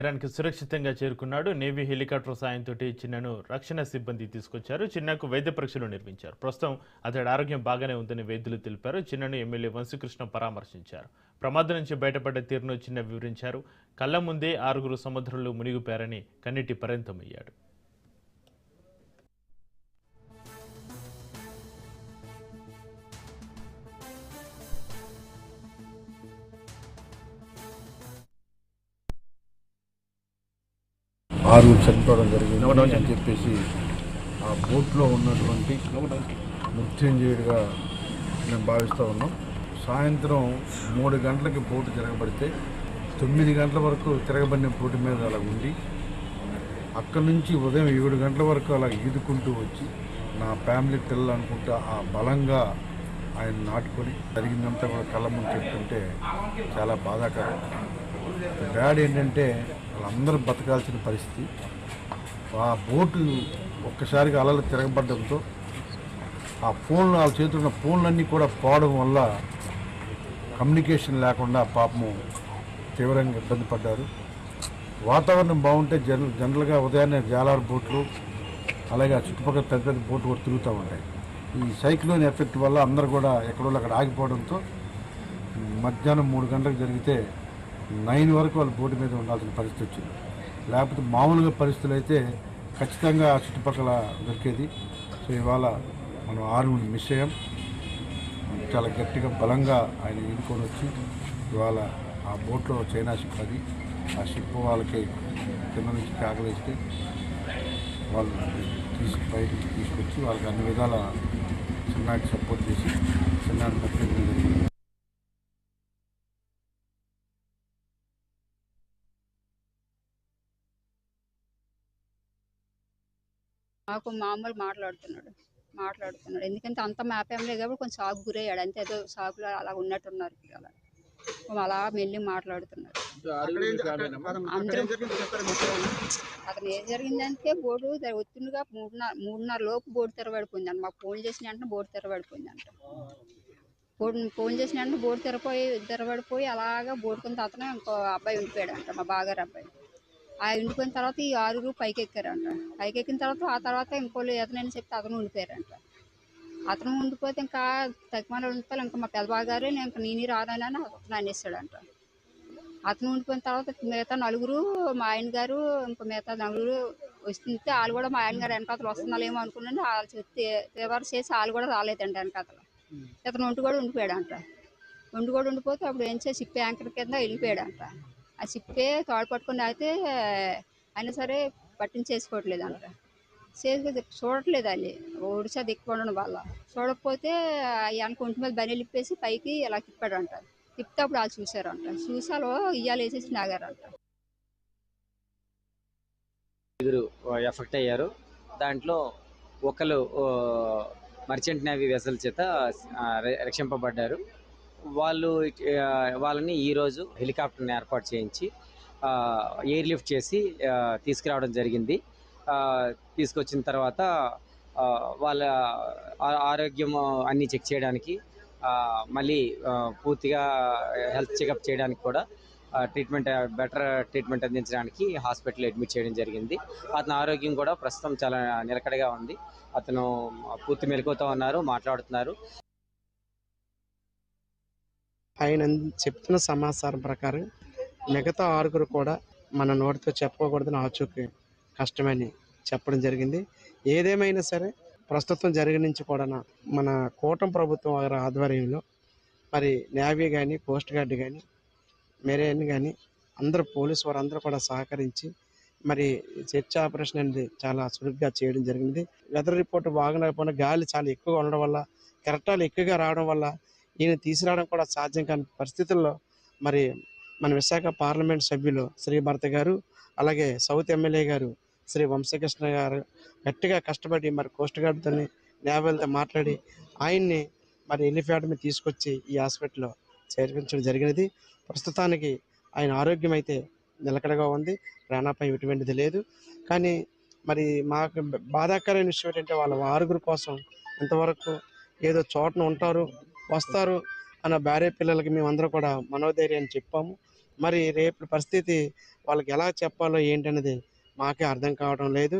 ఇరాన్కి సురక్షితంగా చేరుకున్నాడు. Navy helicopter సాయంతో చిన్నను రక్షణ సిబ్బంది తీసుకొచ్చారు. చిన్నకు వైద్య పరీక్షలు నిర్వహించారు. ప్రస్తుతం అతడి ఆరోగ్యం బాగానే ఉందని వైద్యులు తెలిపారు. చిన్నను ఎమ్మెల్యే వంశీకృష్ణ పరామర్శించారు. ప్రమాదం నుంచి బయటపడ్డ తీరును చిన్న వివరించారు. కళ్ల ముందే 6 సముద్రంలో మునిగిపోయారని కన్నీటి పర్యంతమయ్యాడు. ఆరుగురు చనిపోవడం జరిగింది అని చెప్పేసి ఆ బోట్లో ఉన్నటువంటి మృత్యుంజయుడిగా మేము భావిస్తూ ఉన్నాం. సాయంత్రం 3 గంటలకి బోటు తిరగబడితే 9 గంటల వరకు తిరగబడిన బోటు మీద అలా ఉండి అక్కడి నుంచి ఉదయం 7 గంటల వరకు అలా ఈదుకుంటూ వచ్చి నా ఫ్యామిలీ పిల్లలు అనుకుంటా ఆ బలంగా ఆయన నాటుకొని జరిగిందంతా కూడా కళ్ళ ముందు చెప్తుంటే చాలా బాధాకరం. బ్యాడ్ ఏంటంటే వాళ్ళందరూ బతకాల్సిన పరిస్థితి. ఆ బోటు ఒక్కసారిగా అలలు తిరగబడడంతో ఆ ఫోన్లు వాళ్ళ చేతులు ఉన్న ఫోన్లన్నీ కూడా పోవడం వల్ల కమ్యూనికేషన్ లేకుండా పాపము తీవ్రంగా ఇబ్బంది పడ్డారు. వాతావరణం బాగుంటే జనరల్గా ఉదయాన్నే జాలార్ బోట్లు అలాగే ఆ చుట్టుపక్కల పెద్ద పెద్ద బోట్లు కూడా తిరుగుతూ ఉంటాయి. ఈ సైక్లోన్ ఎఫెక్ట్ వల్ల అందరూ కూడా ఎక్కడో అక్కడ ఆగిపోవడంతో మధ్యాహ్నం 3 గంటలకు జరిగితే 9 వరకు వాళ్ళు బోటు మీద ఉండాల్సిన పరిస్థితి వచ్చింది. లేకపోతే మామూలుగా పరిస్థితులు అయితే ఖచ్చితంగా ఆ చుట్టుపక్కల దొరికేది. సో ఇవాళ మనం 6 మిస్ అయ్యాం. చాలా గట్టిగా బలంగా ఆయన ఈదుకొని వచ్చి ఇవాళ ఆ బోట్లో చైనా షిప్ అది ఆ షిప్ వాళ్ళకి కింద నుంచి కాకలేస్తే వాళ్ళు బయటికి తీసుకొచ్చి వాళ్ళకి అన్ని విధాల చిన్నాకి సపోర్ట్ చేసి చిన్నాన్ని తప్పించడం జరిగింది. మాకు మామూలు మాట్లాడుతున్నాడు ఎందుకంటే అంత మా ఫ్యామిలీ కాబట్టి కొంచెం షాక్ గురయ్యాడు. అంతే ఏదో షాక్లో అలా ఉన్నట్టున్నారు. అలా మెల్లి మాట్లాడుతున్నాడు. అందరూ అతను ఏం జరిగిందంటే బోర్డు ఒత్తుండగా 3:30 లోపు బోర్డు తెరబడిపోయిందంట. మాకు ఫోన్ చేసిన వెంటనే బోర్డు తెరబడిపోయిందంట. ఫోన్ చేసిన వెంటనే బోర్డు తెరబడిపోయి అలాగా బోర్డు కింద అతను ఇంకో అబ్బాయి ఉండిపోయాడంట, మా బాగారు అబ్బాయి. ఆ ఉండిపోయిన తర్వాత ఈ 6 పైకి ఎక్కారంట. పైకి ఎక్కిన తర్వాత ఆ తర్వాత ఇంకోళ్ళు అతనని చెప్తే అతను ఉండిపోయారంట. అతను ఉండిపోతే ఇంకా తక్కువ ఉండిపోయి ఇంకా మా పెద్దబాగారు ఇంకా నేను రానని అతను అనేసాడంట. అతను ఉండిపోయిన తర్వాత మిగతా 4 మా ఆయన గారు ఇంకా మిగతా 4 వస్తుంటే వాళ్ళు కూడా మా ఆయన గారు వెనకాతలు వస్తున్నారేమో అనుకున్నాను. వాళ్ళు చెప్తే ఫేవర్ చేసి వాళ్ళు కూడా రాలేదంట వెనకాతలు. ఇతను కూడా ఉండిపోయాడంట. ఉండిపోతే అప్పుడు ఏం చేసి షిప్ యాంకర్ కింద వెళ్ళిపోయాడంట. ఆ షిప్పే తాడు పట్టుకుని అయితే అయినా సరే పట్టించేసుకోవట్లేదంట. చూడట్లేదు వాళ్ళు ఒడిశా దిక్కు ఉండడం వల్ల. చూడకపోతే వెనక ఒంటి మీద బనీలు ఇప్పేసి పైకి ఇలా తిప్పాడంట. తిప్పితే అప్పుడు వాళ్ళు చూసారంట. చూసాలో ఇయ్యాలు వేసేసి నాగారంట. ఎఫెక్ట్ అయ్యారు. దాంట్లో ఒకరు మర్చెంట్ నేవీ వెసల్ చేత రక్షింపబడ్డారు. వాళ్ళని ఈరోజు హెలికాప్టర్ని ఏర్పాటు చేయించి ఎయిర్ లిఫ్ట్ చేసి తీసుకురావడం జరిగింది. తీసుకొచ్చిన తర్వాత వాళ్ళ ఆరోగ్యం అన్నీ చెక్ చేయడానికి మళ్ళీ పూర్తిగా హెల్త్ చెకప్ చేయడానికి కూడా బెటర్ ట్రీట్మెంట్ అందించడానికి హాస్పిటల్ అడ్మిట్ చేయడం జరిగింది. అతని ఆరోగ్యం కూడా ప్రస్తుతం చాలా నిలకడగా ఉంది. అతను పూర్తి మెలకువతో ఉన్నారు, మాట్లాడుతున్నారు. ఆయన చెప్తున్న సమాచారం ప్రకారం మిగతా 6 కూడా మన నోటితో చెప్పకూడదని ఆచూకీ కష్టమని చెప్పడం జరిగింది. ఏదేమైనా సరే ప్రస్తుతం జరిగిన నుంచి కూడా మన కూటమి ప్రభుత్వం వారి ఆధ్వర్యంలో మరి నేవీ కానీ, కోస్ట్ గార్డ్ కానీ, మెరైన్ కానీ అందరూ పోలీసు వారు అందరూ కూడా సహకరించి మరి సెర్చ్ ఆపరేషన్ అనేది చాలా సులువుగా చేయడం జరిగింది. వెదర్ రిపోర్ట్ బాగులేకపోయినా గాలి చాలా ఎక్కువగా ఉండడం వల్ల, కెరటాలు ఎక్కువగా రావడం వల్ల ఈయన తీసుకురావడం కూడా సాధ్యం కాని పరిస్థితుల్లో మరి మన విశాఖ పార్లమెంట్ సభ్యులు శ్రీ భరత్ గారు, అలాగే సౌత్ ఎమ్మెల్యే గారు శ్రీ వంశీకృష్ణ గారు గట్టిగా కష్టపడి మరి కోస్ట్ గార్డ్తో నేవల్తో మాట్లాడి ఆయన్ని మరి ఎలిఫ్యాడ్ మీద తీసుకొచ్చి ఈ హాస్పిటల్లో చేర్పించడం జరిగినది. ప్రస్తుతానికి ఆయన ఆరోగ్యం అయితే నిలకడగా ఉంది, ప్రాణాపాయం ఎటువంటిది లేదు. కానీ మరి మాకు బాధాకరమైన విషయం ఏంటంటే వాళ్ళ 6 కోసం ఇంతవరకు ఏదో చోటన ఉంటారు, వస్తారు అన్న భార్య పిల్లలకి మేమందరం కూడా మనోధైర్యాన్ని చెప్పాము. మరి రేపు పరిస్థితి వాళ్ళకి ఎలా చెప్పాలో ఏంటనేది మాకే అర్థం కావడం లేదు.